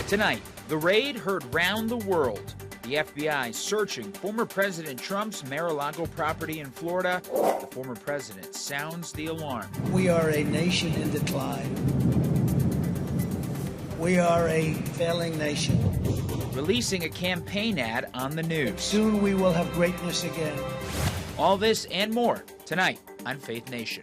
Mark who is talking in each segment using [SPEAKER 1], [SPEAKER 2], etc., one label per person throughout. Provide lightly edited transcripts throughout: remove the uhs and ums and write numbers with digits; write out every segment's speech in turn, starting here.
[SPEAKER 1] Tonight, the raid heard round the world. The FBI searching former President Trump's Mar-a-Lago property in Florida. The former president sounds the alarm.
[SPEAKER 2] We are a nation in decline. We are a failing nation.
[SPEAKER 1] Releasing a campaign ad on the news.
[SPEAKER 2] Soon we will have greatness again.
[SPEAKER 1] All this and more tonight on Faith Nation.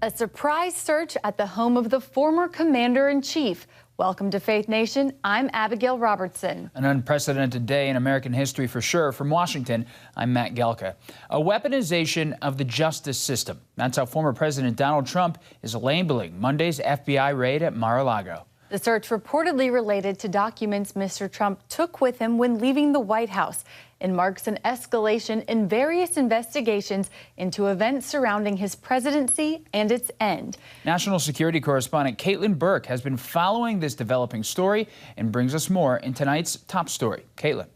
[SPEAKER 3] A surprise search at the home of the former commander-in-chief. Welcome to Faith Nation. I'm Abigail Robertson.
[SPEAKER 1] An unprecedented day in American history for sure. From Washington, I'm Matt Gelka. A weaponization of the justice system. That's how former President Donald Trump is labeling Monday's FBI raid at Mar-a-Lago.
[SPEAKER 3] The search reportedly related to documents Mr. Trump took with him when leaving the White House and marks an escalation in various investigations into events surrounding his presidency and its end.
[SPEAKER 1] National security correspondent Caitlin Burke has been following this developing story and brings us more in tonight's top story. Caitlin.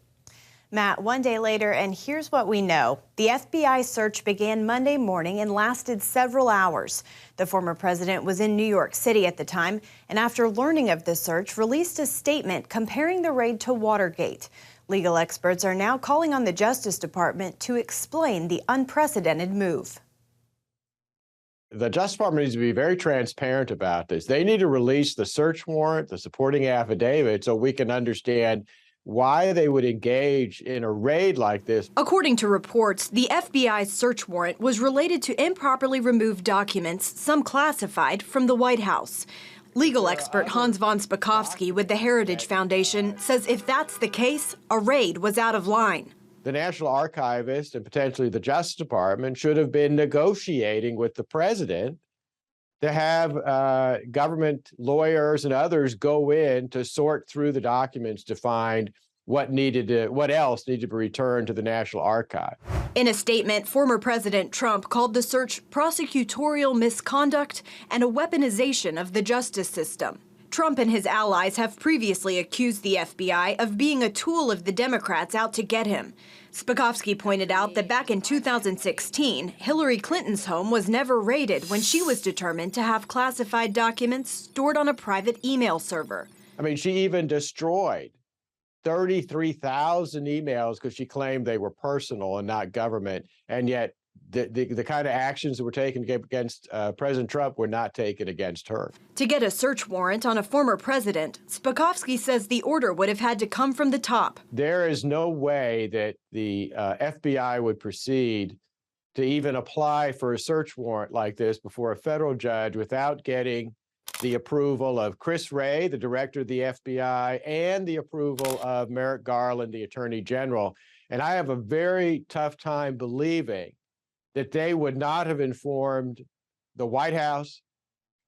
[SPEAKER 4] Matt, one day later, and here's what we know. The FBI search began Monday morning and lasted several hours. The former president was in New York City at the time, and after learning of the search, released a statement comparing the raid to Watergate. Legal experts are now calling on the Justice Department to explain the unprecedented move.
[SPEAKER 5] The Justice Department needs to be very transparent about this. They need to release the search warrant, the supporting affidavit, so we can understand why they would engage in a raid like this.
[SPEAKER 6] According to reports, the FBI's search warrant was related to improperly removed documents, some classified, from the White House. Legal expert Hans von Spakovsky with the Heritage Foundation says if that's the case, a raid was out of line.
[SPEAKER 5] The National Archivist and potentially the Justice Department should have been negotiating with the president to have government lawyers and others go in to sort through the documents to find what else needed to be returned to the National Archive.
[SPEAKER 6] In a statement, former President Trump called the search prosecutorial misconduct and a weaponization of the justice system. Trump and his allies have previously accused the FBI of being a tool of the Democrats out to get him. Spakovsky pointed out that back in 2016, Hillary Clinton's home was never raided when she was determined to have classified documents stored on a private email server.
[SPEAKER 5] I mean, she even destroyed 33,000 emails because she claimed they were personal and not government, and yet the kind of actions that were taken against President Trump were not taken against her.
[SPEAKER 6] To get a search warrant on a former president, Spakovsky says the order would have had to come from the top.
[SPEAKER 5] There is no way that the FBI would proceed to even apply for a search warrant like this before a federal judge without getting the approval of Chris Wray, the director of the FBI, and the approval of Merrick Garland, the Attorney General. And I have a very tough time believing that they would not have informed the White House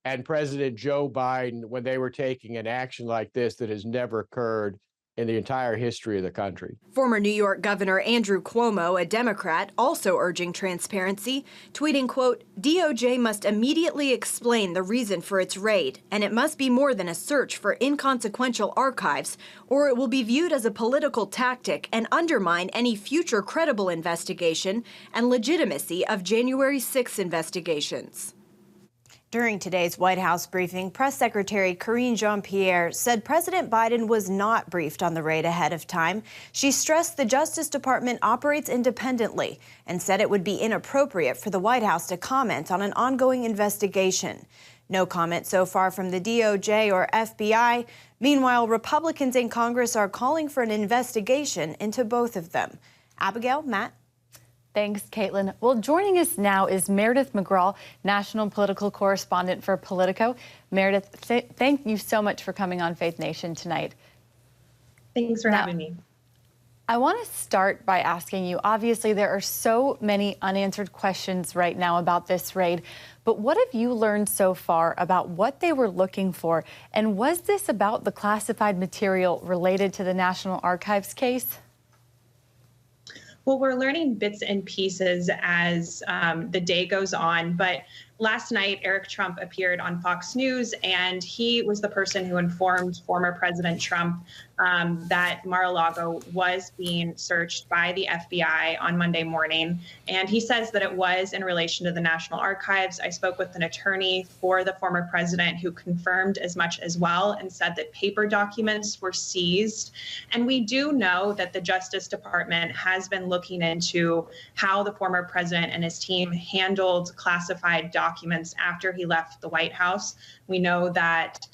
[SPEAKER 5] and President Joe Biden when they were taking an action like this that has never occurred in the entire history of the country.
[SPEAKER 6] Former New York Governor Andrew Cuomo, a Democrat, also urging transparency, tweeting, quote, DOJ must immediately explain the reason for its raid, and it must be more than a search for inconsequential archives, or it will be viewed as a political tactic and undermine any future credible investigation and legitimacy of January 6 investigations.
[SPEAKER 4] During today's White House briefing, Press Secretary Karine Jean-Pierre said President Biden was not briefed on the raid ahead of time. She stressed the Justice Department operates independently and said it would be inappropriate for the White House to comment on an ongoing investigation. No comment so far from the DOJ or FBI. Meanwhile, Republicans in Congress are calling for an investigation into both of them. Abigail, Matt?
[SPEAKER 3] Thanks, Caitlin. Well, joining us now is Meredith McGraw, national political correspondent for Politico. Meredith, thank you so much for coming on Faith Nation tonight.
[SPEAKER 7] Thanks for having me.
[SPEAKER 3] I want to start by asking you, obviously there are so many unanswered questions right now about this raid, but what have you learned so far about what they were looking for? And was this about the classified material related to the National Archives case?
[SPEAKER 7] Well, we're learning bits and pieces as the day goes on, but last night, Eric Trump appeared on Fox News, and he was the person who informed former President Trump that Mar-a-Lago was being searched by the FBI on Monday morning. And he says that it was in relation to the National Archives. I spoke with an attorney for the former president who confirmed as much as well and said that paper documents were seized. And we do know that the Justice Department has been looking into how the former president and his team handled classified documents after he left the White House. We know that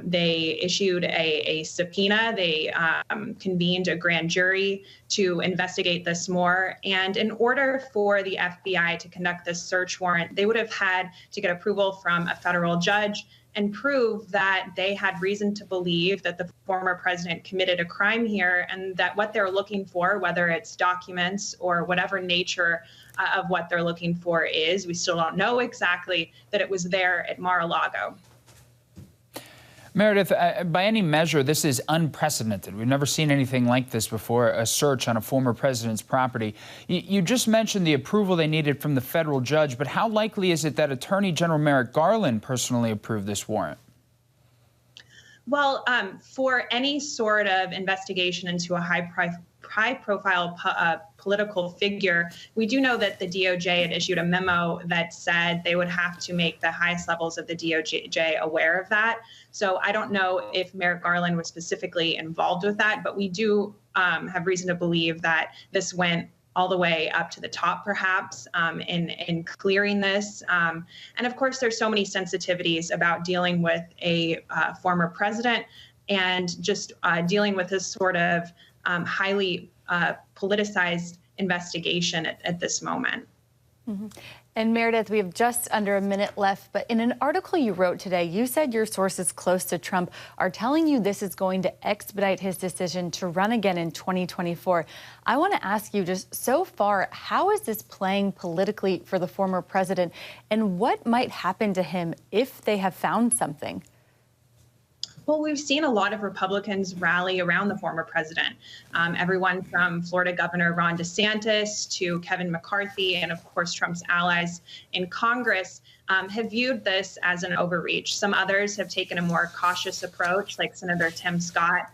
[SPEAKER 7] they issued a subpoena. They convened a grand jury to investigate this more. And in order for the FBI to conduct this search warrant, they would have had to get approval from a federal judge and prove that they had reason to believe that the former president committed a crime here, and that what they're looking for, whether it's documents or whatever nature of what they're looking for is, we still don't know exactly, that it was there at Mar-a-Lago.
[SPEAKER 1] Meredith, by any measure, this is unprecedented. We've never seen anything like this before, a search on a former president's property. You just mentioned the approval they needed from the federal judge, but how likely is it that Attorney General Merrick Garland personally approved this warrant?
[SPEAKER 7] Well, for any sort of investigation into a high-profile political figure, we do know that the DOJ had issued a memo that said they would have to make the highest levels of the DOJ aware of that. So I don't know if Merrick Garland was specifically involved with that, but we do have reason to believe that this went all the way up to the top, perhaps, in clearing this. And of course, there's so many sensitivities about dealing with a former president and just dealing with this sort of highly politicized investigation at this moment.
[SPEAKER 3] Mm-hmm. And Meredith, we have just under a minute left, but in an article you wrote today, you said your sources close to Trump are telling you this is going to expedite his decision to run again in 2024. I want to ask you, just so far, how is this playing politically for the former president, and what might happen to him if they have found something?
[SPEAKER 7] Well, we've seen a lot of Republicans rally around the former president. Everyone from Florida Governor Ron DeSantis to Kevin McCarthy and, of course, Trump's allies in Congress have viewed this as an overreach. Some others have taken a more cautious approach, like Senator Tim Scott.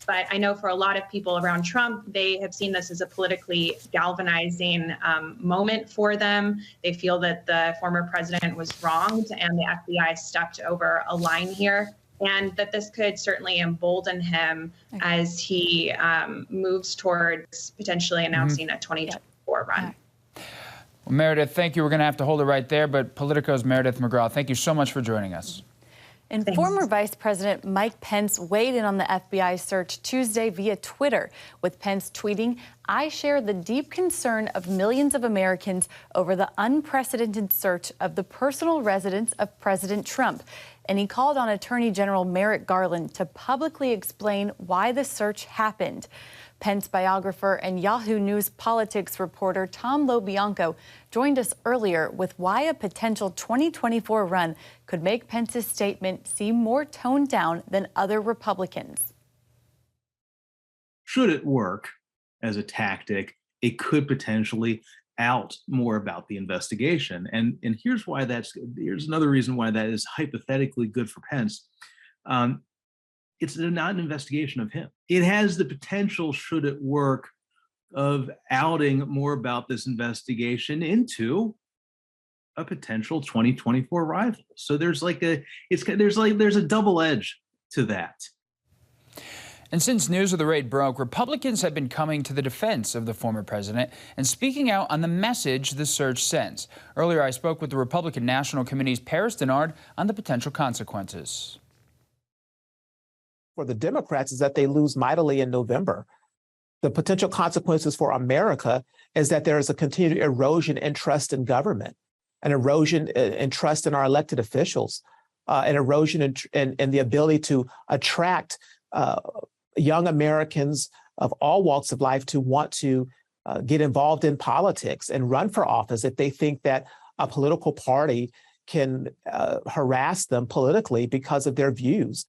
[SPEAKER 7] But I know for a lot of people around Trump, they have seen this as a politically galvanizing moment for them. They feel that the former president was wronged and the FBI stepped over a line here, and that this could certainly embolden him as he moves towards potentially announcing a 2024 run.
[SPEAKER 1] Well, Meredith, thank you. We're going to have to hold it right there, but Politico's Meredith McGraw, thank you so much for joining us.
[SPEAKER 3] And former Vice President Mike Pence weighed in on the FBI search Tuesday via Twitter, with Pence tweeting, "I share the deep concern of millions of Americans over the unprecedented search of the personal residence of President Trump." And he called on Attorney General Merrick Garland to publicly explain why the search happened. Pence biographer and Yahoo News politics reporter Tom LoBianco joined us earlier with why a potential 2024 run could make Pence's statement seem more toned down than other Republicans.
[SPEAKER 8] Should it work as a tactic, it could potentially out more about the investigation. And here's why here's another reason why that is hypothetically good for Pence. It's not an investigation of him. It has the potential, should it work, of outing more about this investigation into a potential 2024 rival. So there's a double edge to that.
[SPEAKER 1] And since news of the raid broke, Republicans have been coming to the defense of the former president and speaking out on the message the search sends. Earlier, I spoke with the Republican National Committee's Paris Denard on the potential consequences.
[SPEAKER 9] For the Democrats is that they lose mightily in November. The potential consequences for America is that there is a continued erosion in trust in government, an erosion in trust in our elected officials, an erosion in the ability to attract young Americans of all walks of life to want to get involved in politics and run for office if they think that a political party can harass them politically because of their views.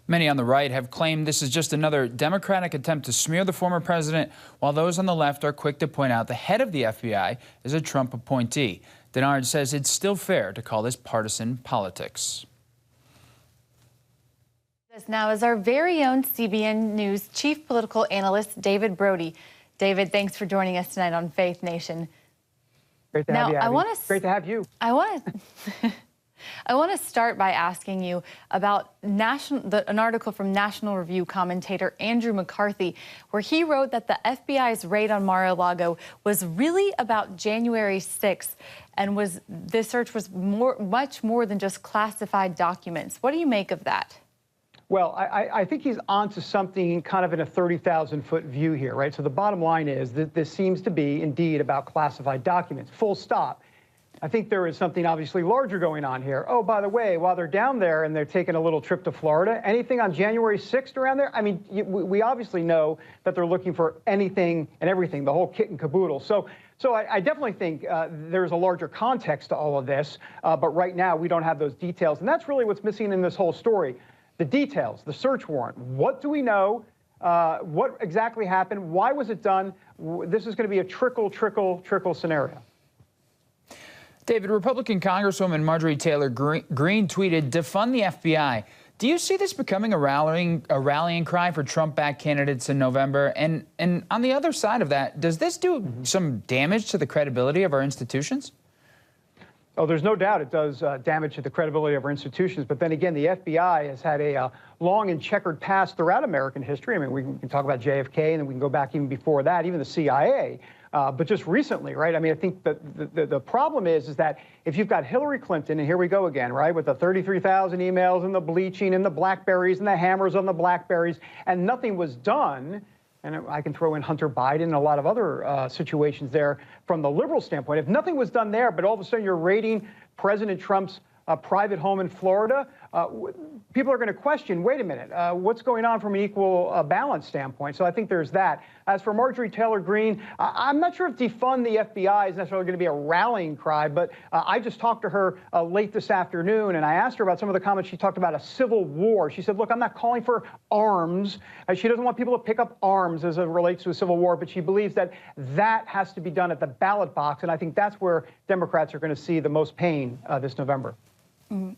[SPEAKER 1] Many on the right have claimed this is just another Democratic attempt to smear the former president, while those on the left are quick to point out the head of the FBI is a Trump appointee. Denard says it's still fair to call this partisan politics.
[SPEAKER 3] This now is our very own CBN News chief political analyst, David Brody. David, thanks for joining us tonight on Faith Nation.
[SPEAKER 10] Great to have you, Abby. Great to have you.
[SPEAKER 3] I want to start by asking you about an article from National Review commentator Andrew McCarthy, where he wrote that the FBI's raid on Mar-a-Lago was really about January 6th, and this search was much more than just classified documents. What do you make of that?
[SPEAKER 10] Well, I think he's onto something kind of in a 30,000-foot view here, right? So the bottom line is that this seems to be indeed about classified documents, full stop. I think there is something obviously larger going on here. Oh, by the way, while they're down there and they're taking a little trip to Florida, anything on January 6th around there? I mean, we obviously know that they're looking for anything and everything, the whole kit and caboodle. So I definitely think there's a larger context to all of this, but right now we don't have those details. And that's really what's missing in this whole story. The details, the search warrant. What do we know? What exactly happened? Why was it done? This is going to be a trickle scenario.
[SPEAKER 1] David, Republican Congresswoman Marjorie Taylor Greene tweeted, "Defund the FBI." Do you see this becoming a rallying cry for Trump-backed candidates in November? And on the other side of that, does this do some damage to the credibility of our institutions?
[SPEAKER 10] Oh, there's no doubt it does damage to the credibility of our institutions. But then again, the FBI has had a long and checkered past throughout American history. I mean, we can talk about JFK, and then we can go back even before that, even the CIA. But just recently, right? I mean, I think that the problem is that if you've got Hillary Clinton, and here we go again, right, with the 33,000 emails and the bleaching and the BlackBerries and the hammers on the BlackBerries, and nothing was done. And I can throw in Hunter Biden and a lot of other situations there from the liberal standpoint. If nothing was done there, but all of a sudden you're raiding President Trump's private home in Florida, people are going to question, wait a minute, what's going on from an equal balance standpoint? So I think there's that. As for Marjorie Taylor Greene, I'm not sure if defund the FBI is necessarily going to be a rallying cry, but I just talked to her late this afternoon, and I asked her about some of the comments. She talked about a civil war. She said, look, I'm not calling for arms. She doesn't want people to pick up arms as it relates to a civil war, but she believes that that has to be done at the ballot box, and I think that's where Democrats are going to see the most pain this November.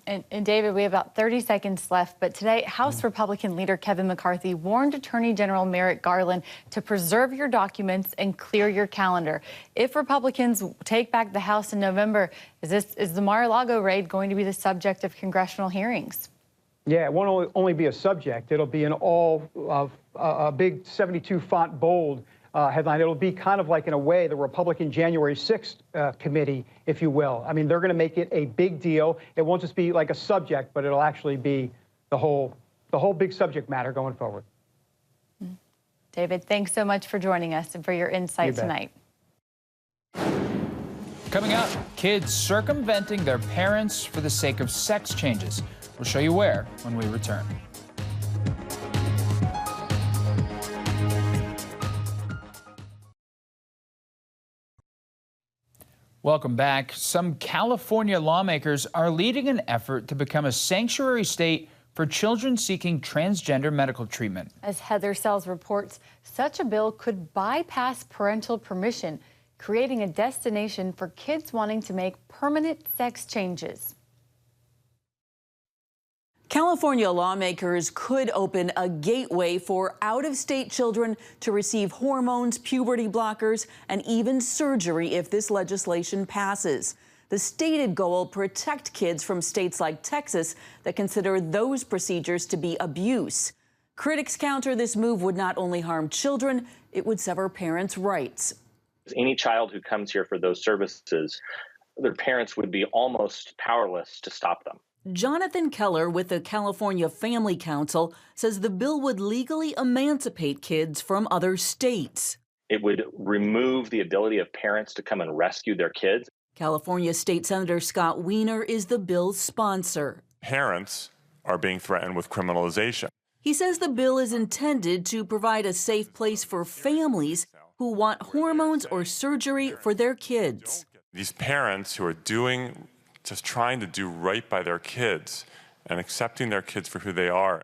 [SPEAKER 3] And David, we have about 30 seconds left, but today House Republican leader Kevin McCarthy warned Attorney General Merrick Garland to preserve your documents and clear your calendar. If Republicans take back the House in November, is the Mar-a-Lago raid going to be the subject of congressional hearings?
[SPEAKER 10] Yeah, it won't only be a subject. It'll be an a big 72 font bold headline. It'll be kind of like, in a way, the Republican January 6th committee, if you will. I mean, they're going to make it a big deal. It won't just be like a subject, but it'll actually be the whole big subject matter going forward.
[SPEAKER 3] David, thanks so much for joining us and for your insight tonight.
[SPEAKER 1] Coming up, kids circumventing their parents for the sake of sex changes. We'll show you where when we return. Welcome back. Some California lawmakers are leading an effort to become a sanctuary state for children seeking transgender medical treatment.
[SPEAKER 3] As Heather Sells reports, such a bill could bypass parental permission, creating a destination for kids wanting to make permanent sex changes.
[SPEAKER 11] California lawmakers could open a gateway for out-of-state children to receive hormones, puberty blockers, and even surgery if this legislation passes. The stated goal: protect kids from states like Texas that consider those procedures to be abuse. Critics counter this move would not only harm children, it would sever parents' rights.
[SPEAKER 12] Any child who comes here for those services, their parents would be almost powerless to stop them.
[SPEAKER 11] Jonathan Keller with the California Family Council says the bill would legally emancipate kids from other states.
[SPEAKER 12] It would remove the ability of parents to come and rescue their kids.
[SPEAKER 11] California State Senator Scott Wiener is the bill's sponsor.
[SPEAKER 13] Parents are being threatened with criminalization.
[SPEAKER 11] He says the bill is intended to provide a safe place for families who want hormones or surgery for their kids.
[SPEAKER 13] These parents who are just trying to do right by their kids and accepting their kids for who they are.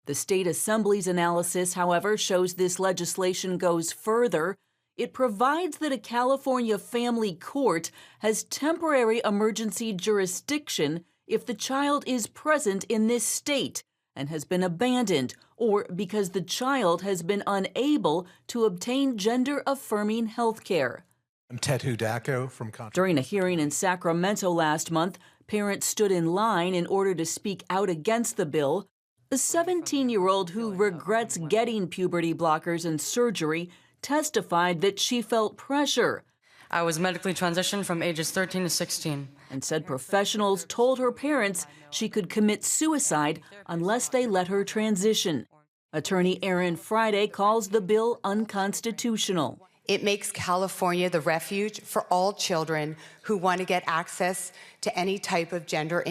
[SPEAKER 11] The state assembly's analysis, however, shows this legislation goes further. It provides that a California family court has temporary emergency jurisdiction if the child is present in this state and has been abandoned, or because the child has been unable to obtain gender-affirming health care.
[SPEAKER 14] I'm Ted Hudako from
[SPEAKER 11] During a hearing in Sacramento last month, parents stood in line in order to speak out against the bill. The 17-year-old who regrets getting puberty blockers and surgery testified that she felt pressure.
[SPEAKER 15] I was medically transitioned from ages 13 to 16.
[SPEAKER 11] And said professionals told her parents she could commit suicide unless they let her transition. Attorney Erin Friday calls the bill unconstitutional.
[SPEAKER 16] It makes California the refuge for all children who want to get access to any type of gender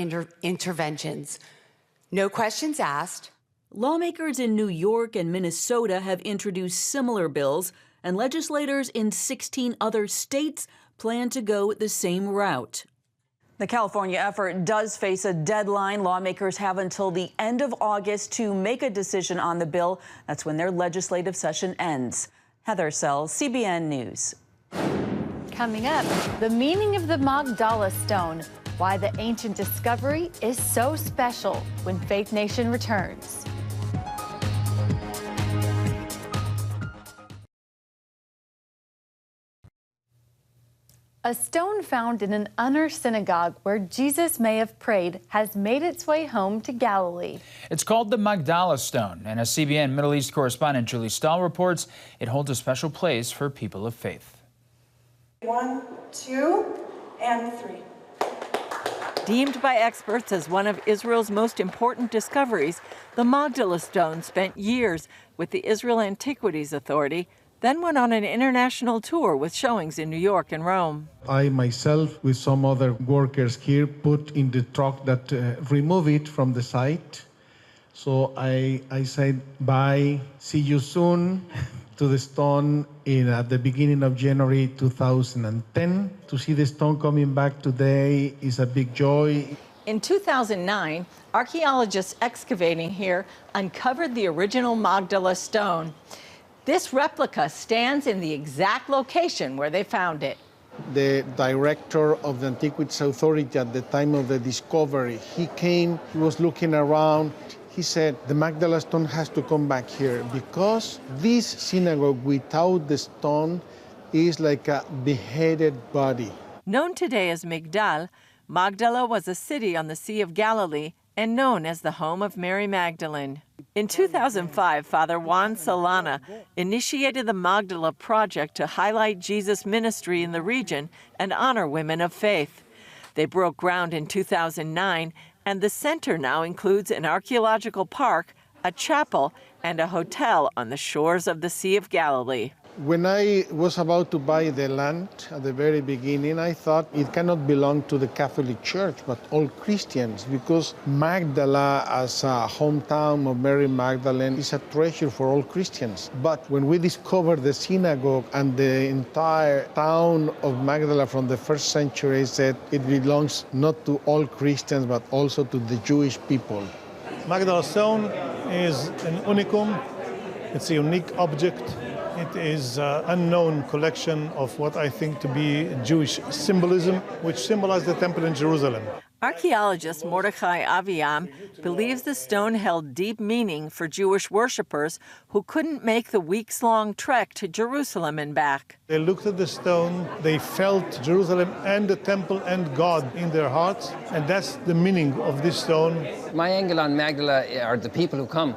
[SPEAKER 16] interventions. No questions asked.
[SPEAKER 11] Lawmakers in New York and Minnesota have introduced similar bills, and legislators in 16 other states plan to go the same route. The California effort does face a deadline. Lawmakers have until the end of August to make a decision on the bill. That's when their legislative session ends. Heather Sells, CBN News.
[SPEAKER 3] Coming up, the meaning of the Magdala Stone, why the ancient discovery is so special when Faith Nation returns. A stone found in an inner synagogue where Jesus may have prayed has made its way home to Galilee.
[SPEAKER 1] It's called the Magdala Stone, and as CBN Middle East correspondent Julie Stahl reports, it holds a special place for people of faith.
[SPEAKER 17] 1, 2, and 3.
[SPEAKER 18] Deemed by experts as one of Israel's most important discoveries, the Magdala Stone spent years with the Israel Antiquities Authority, then went on an international tour with showings in New York and Rome.
[SPEAKER 19] I myself, with some other workers here, put in the truck that remove it from the site. So I said, bye, see you soon, to the stone at the beginning of January 2010. To see the stone coming back today is a big joy.
[SPEAKER 18] In 2009, archaeologists excavating here uncovered the original Magdala Stone. This replica stands in the exact location where they found it.
[SPEAKER 19] The director of the Antiquities Authority at the time of the discovery, he came, he was looking around. He said, the Magdala Stone has to come back here because this synagogue without the stone is like a beheaded body.
[SPEAKER 18] Known today as Migdal, Magdala was a city on the Sea of Galilee and known as the home of Mary Magdalene. In 2005, Father Juan Solana initiated the Magdala Project to highlight Jesus' ministry in the region and honor women of faith. They broke ground in 2009, and the center now includes an archaeological park, a chapel, and a hotel on the shores of the Sea of Galilee.
[SPEAKER 19] When I was about to buy the land at the very beginning, I thought it cannot belong to the Catholic Church, but all Christians, because Magdala, as a hometown of Mary Magdalene, is a treasure for all Christians. But when we discovered the synagogue and the entire town of Magdala from the first century, said it belongs not to all Christians, but also to the Jewish people.
[SPEAKER 20] Magdala Stone is an unicum. It's a unique object. It is an unknown collection of what I think to be Jewish symbolism, which symbolizes the temple in Jerusalem.
[SPEAKER 18] Archaeologist Mordechai Aviam believes the stone held deep meaning for Jewish worshippers who couldn't make the weeks-long trek to Jerusalem and back.
[SPEAKER 20] They looked at the stone, they felt Jerusalem and the temple and God in their hearts, and that's the meaning of this stone.
[SPEAKER 21] My angle on Magdala are the people who come.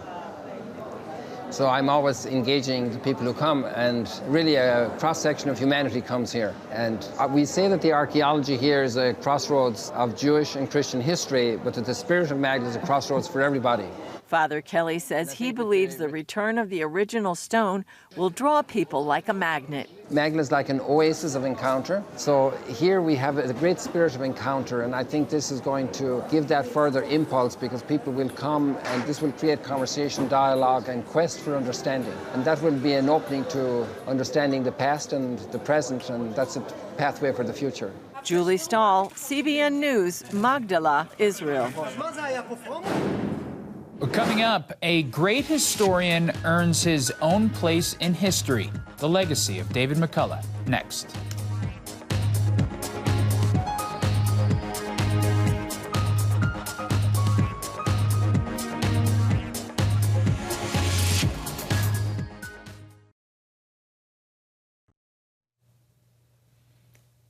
[SPEAKER 21] So I'm always engaging the people who come, and really a cross-section of humanity comes here. And we say that the archaeology here is a crossroads of Jewish and Christian history, but that the spirit of Magdala is a crossroads for everybody.
[SPEAKER 18] Father Kelly says he believes the return of the original stone will draw people like a magnet.
[SPEAKER 21] Magdala is like an oasis of encounter. So here we have a great spirit of encounter, and I think this is going to give that further impulse because people will come and this will create conversation, dialogue, and quest for understanding. And that will be an opening to understanding the past and the present, and that's a pathway for the future.
[SPEAKER 18] Julie Stahl, CBN News, Magdala, Israel.
[SPEAKER 1] Coming up, a great historian earns his own place in history. The Legacy of David McCullough, next.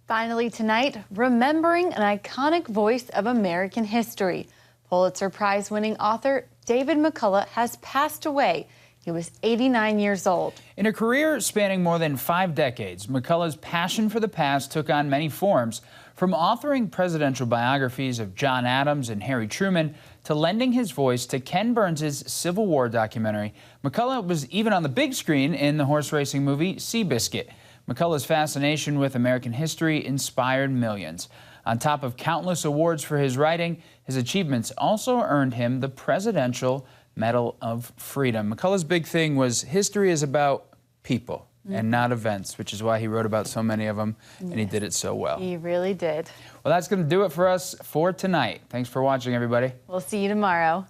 [SPEAKER 3] Finally tonight, remembering an iconic voice of American history. Pulitzer Prize-winning author David McCullough has passed away. He was 89 years old.
[SPEAKER 1] In a career spanning more than 5 decades, McCullough's passion for the past took on many forms, from authoring presidential biographies of John Adams and Harry Truman to lending his voice to Ken Burns' Civil War documentary. McCullough was even on the big screen in the horse racing movie Seabiscuit. McCullough's fascination with American history inspired millions. On top of countless awards for his writing, his achievements also earned him the Presidential Medal of Freedom. McCullough's big thing was history is about people and not events, which is why he wrote about so many of them, and he did it so well.
[SPEAKER 3] He really did.
[SPEAKER 1] Well, that's going to do it for us for tonight. Thanks for watching, everybody.
[SPEAKER 3] We'll see you tomorrow.